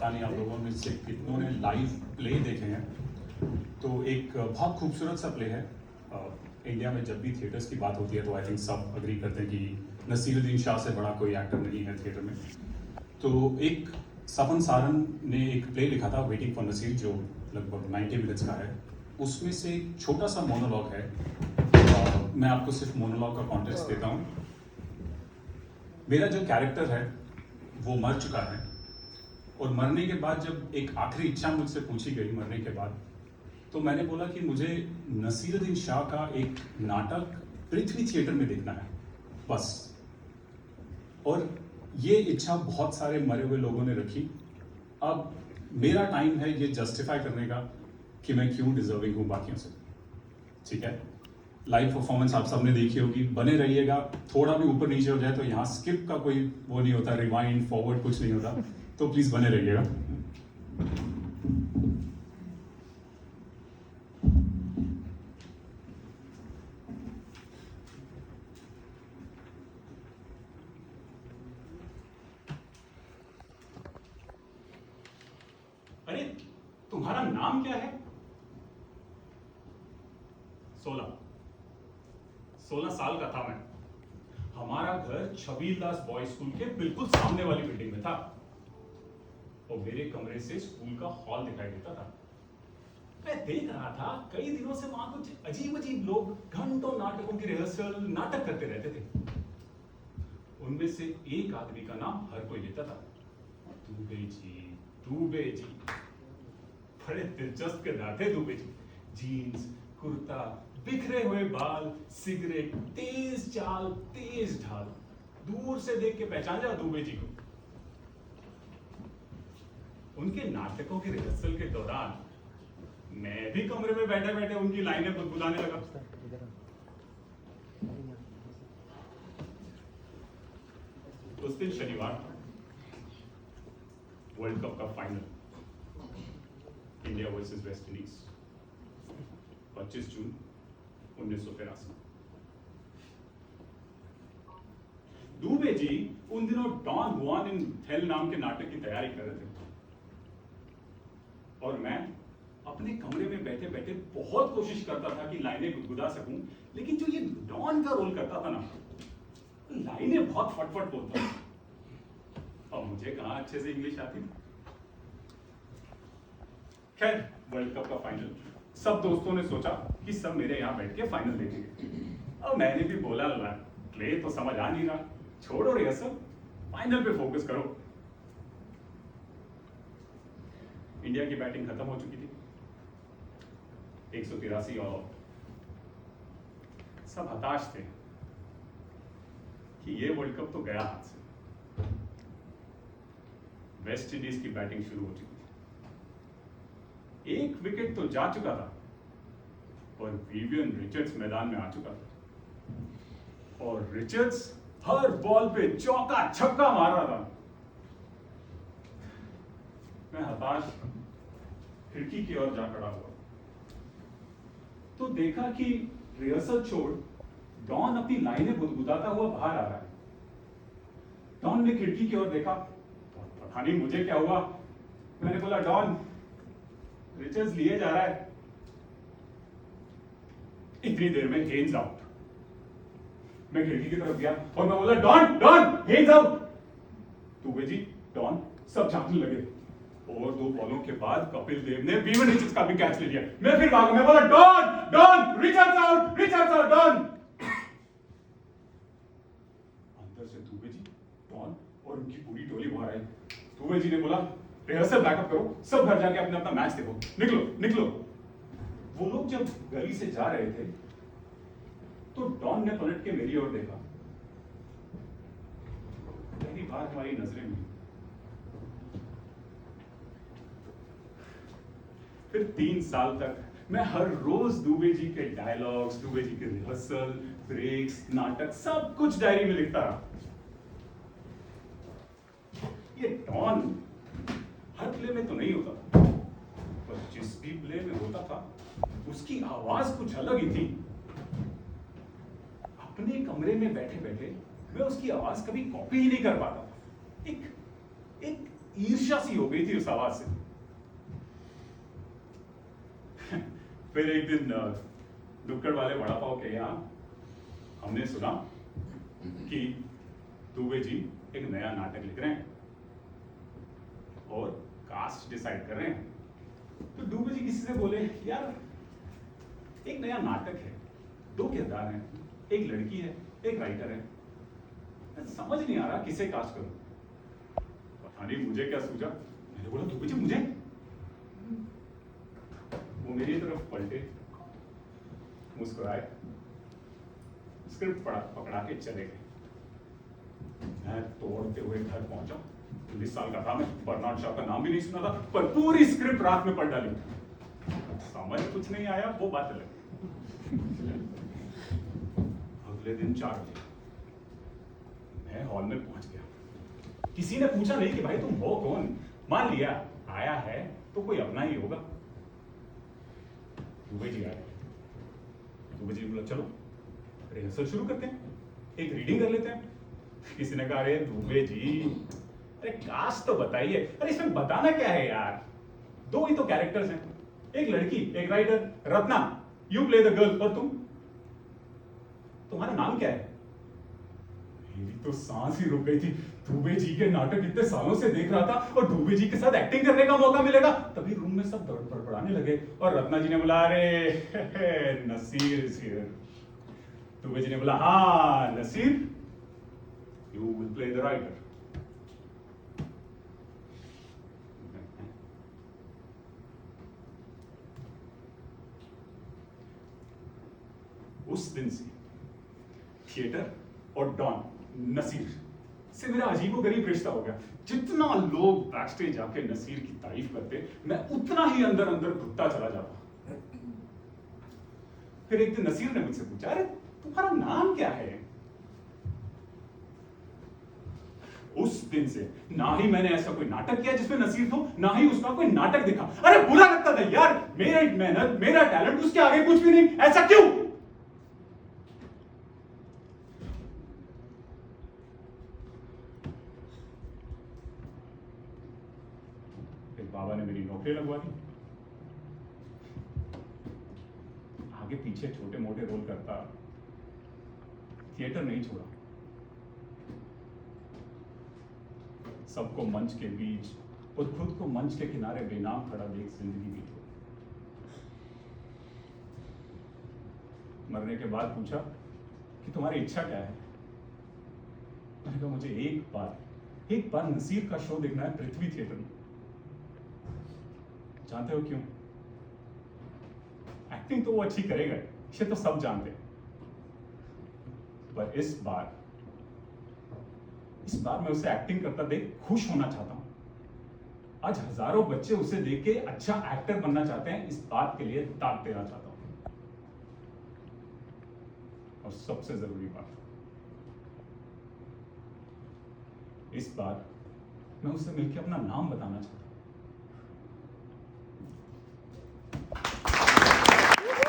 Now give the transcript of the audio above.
पता नहीं आप लोगों में से कितनों ने लाइव प्ले देखे हैं। तो एक बहुत खूबसूरत सा प्ले है। इंडिया में जब भी थिएटर्स की बात होती है तो आई थिंक सब अग्री करते हैं कि नसीरुद्दीन शाह से बड़ा कोई एक्टर नहीं है थिएटर में। तो एक सपन सारन ने एक प्ले लिखा था वेटिंग फॉर नसीर, जो लगभग 90 मिनट्स का है। उसमें से एक छोटा सा मोनोलॉग है। मैं आपको सिर्फ मोनोलॉग का कॉन्टेक्स्ट देता हूँ। मेरा जो कैरेक्टर है वो मर चुका है, और मरने के बाद जब एक आखिरी इच्छा मुझसे पूछी गई मरने के बाद, तो मैंने बोला कि मुझे नसीरुद्दीन शाह का एक नाटक पृथ्वी थिएटर में देखना है बस। और ये इच्छा बहुत सारे मरे हुए लोगों ने रखी। अब मेरा टाइम है ये जस्टिफाई करने का कि मैं क्यों डिजर्विंग हूँ बाकियों से। ठीक है, लाइव परफॉर्मेंस आप सबने देखी होगी, बने रहिएगा। थोड़ा भी ऊपर नीचे हो जाए तो यहाँ स्किप का कोई वो नहीं होता, रिवाइंड फॉरवर्ड कुछ नहीं होता, तो प्लीज बने रहिएगा। अरे तुम्हारा नाम क्या है? 16 साल का था मैं। हमारा घर छबील दास बॉयज स्कूल के बिल्कुल सामने वाली बिल्डिंग में था, और मेरे कमरे से स्कूल का हॉल दिखाई देता था। मैं देख रहा था कई दिनों से वहां कुछ अजीब अजीब लोग घंटों नाटकों की रिहर्सल नाटक करते रहते थे। उनमें से एक आदमी का नाम हर कोई लेता था, दुबे जी, दुबे जी। बड़े दिलचस्प किरदार थे दुबे जी। जीन्स, कुर्ता, बिखरे हुए बाल, सिगरेट, तेज चाल, तेज ढाल। दूर से देख के पहचान जा दुबे जी को। उनके नाटकों की रिहर्सल के दौरान मैं भी कमरे में बैठे बैठे उनकी लाइनें गुनगुनाने लगा। उस दिन शनिवार था, वर्ल्ड कप का final, India versus West Indies, 25 जून 1983। दुबे जी उन दिनों डॉन जुआन इन हेल नाम के नाटक की तैयारी कर रहे थे, और मैं अपने कमरे में बैठे बैठे बहुत कोशिश करता था कि लाइनें गुदगुदा सकूं, लेकिन जो ये डॉन का रोल करता था ना, लाइनें बहुत फटफट बोलता था, और मुझे कहां अच्छे से इंग्लिश आती। खैर, वर्ल्ड कप का फाइनल, सब दोस्तों ने सोचा कि सब मेरे यहां बैठ के फाइनल देखेंगे। और मैंने भी बोला, प्ले तो समझ आ नहीं रहा, छोड़ो रिहर्सल, फाइनल पे फोकस करो। इंडिया की बैटिंग खत्म हो चुकी थी, 183 ऑल आउट। सब हताश थे कि ये वर्ल्ड कप तो गया हाथ से। वेस्ट इंडीज की बैटिंग शुरू हो चुकी थी। एक विकेट तो जा चुका था, पर विवियन रिचर्ड्स मैदान में आ चुका था, और रिचर्ड्स हर बॉल पे चौका छक्का मार रहा था। मैं हताश खिड़की की ओर जा खड़ा हुआ, तो देखा कि रिहर्सल छोड़ डॉन अपनी लाइनें गुदगुदाता हुआ बाहर आ रहा है। डॉन ने खिड़की की ओर देखा, पता नहीं मुझे क्या हुआ। मैंने बोला, डॉन, रिचर्ड्स लिए जा रहा है। इतनी देर में हेन्स आउट। मैं खिड़की की तरफ गया और मैं बोला, don, Don, hands out. Dubey ji, Don सब झांकने लगे, और 2 बॉलों के बाद कपिल देव ने विवियन रिचर्ड्स का भी कैच ले लिया। मैं फिर भागा, मैं बोला, don, done, Richards out, Richards out, done. अंदर से दुबे जी, डॉन और उनकी पूरी टोली बाहर आई। दुबे जी ने बोला, रिहर्सल बैकअप करो, सब घर जाके अपना अपना मैच देखो, निकलो निकलो। वो लोग जब गली से जा रहे थे तो डॉन ने पलट के मेरी ओर देखा। पहली बार हमारी नजरें मिली। फिर 3 साल तक मैं हर रोज दुबे जी के डायलॉग्स, दुबे जी के रिहर्सल, ब्रेक्स, नाटक, सब कुछ डायरी में लिखता रहा। ये डॉन हर प्ले में तो नहीं होता, पर जिस भी प्ले में होता था उसकी आवाज कुछ अलग ही थी। अपने कमरे में बैठे बैठे मैं उसकी आवाज कभी कॉपी ही नहीं कर पाता था। एक ईर्ष्या सी हो गई थी उस आवाज से। फिर एक दिन दुक्कड़ वाले वड़ा पाव के यहाँ हमने सुना कि दुबे जी एक नया नाटक लिख रहे हैं और कास्ट डिसाइड कर रहे हैं। तो दुबे जी किसी से बोले, यार एक नया नाटक है, 2 किरदार हैं, एक लड़की है, एक राइटर है, समझ नहीं आ रहा किसे कास्ट करूं। पता नहीं मुझे क्या सूझा, मैंने बोला दुबे जी मुझे। वो मेरी तरफ पलटे, मुस्कुराए, स्क्रिप्ट पकड़ा के चले गए। मैं तोड़ते हुए घर पहुंचा। 19 साल का था मैं, बर्नार्ड शॉ का नाम भी नहीं सुना था, पर पूरी स्क्रिप्ट रात में पढ़ डाली। समझ कुछ नहीं आया, वो बात अलग। अगले दिन 4 बजे मैं हॉल में पहुंच गया। किसी ने पूछा नहीं कि भाई तुम हो कौन, मान लिया आया है तो कोई अपना ही होगा। दुबे जी आए। दुबे जी बोला चलो रिहर्सल शुरू करते हैं, एक रीडिंग कर लेते हैं। किसी ने कहा अरे दुबे जी, अरे कास्ट तो बताइए। अरे इसमें बताना क्या है यार, 2 ही तो कैरेक्टर्स हैं, एक लड़की एक writer, Ratna you play the girl, और तुम्हारा नाम क्या है? मेरी तो सांस ही रुक गई थी। दुबे जी के नाटक इतने सालों से देख रहा था और दुबे जी के साथ एक्टिंग करने का मौका मिलेगा। तभी रूम में सब बड़बड़ाने लगे और रत्ना जी ने बोला अरे नसीर इज हियर। दुबे जी ने बोला हाँ Naseer, you will play the writer. उस दिन से थिएटर और डॉन नसीर से मेरा अजीबोगरीब रिश्ता हो गया। जितना लोग बैकस्टेज जाके नसीर की तारीफ करते, मैं उतना ही अंदर अंदर घुटता चला जाता। फिर एक दिन नसीर ने मुझसे पूछा अरे तुम्हारा नाम क्या है? उस दिन से ना ही मैंने ऐसा कोई नाटक किया जिसमें नसीर हो, ना ही उसका कोई नाटक दिखा। अरे बुरा लगता था यार, मेरी मेहनत मेरा टैलेंट उसके आगे कुछ भी नहीं, ऐसा क्यों? बाबा ने मेरी नौकरी लगवा दी। आगे पीछे छोटे मोटे रोल करता, थिएटर नहीं छोड़ा। सबको मंच के बीच और खुद को मंच के किनारे बेनाम खड़ा देख जिंदगी बीती। मरने के बाद पूछा कि तुम्हारी इच्छा क्या है? मैंने कहा मुझे एक बार नसीर का शो देखना है पृथ्वी थिएटर में। जानते हो क्यों? एक्टिंग तो वो अच्छी करेगा, ये तो सब जानते हैं, पर इस बार मैं उसे एक्टिंग करता देख खुश होना चाहता हूं। आज हजारों बच्चे उसे देख के अच्छा एक्टर बनना चाहते हैं, इस बात के लिए दाद देना चाहता हूं। और सबसे जरूरी बात, इस बार मैं उससे मिलकर अपना नाम बताना चाहता हूं।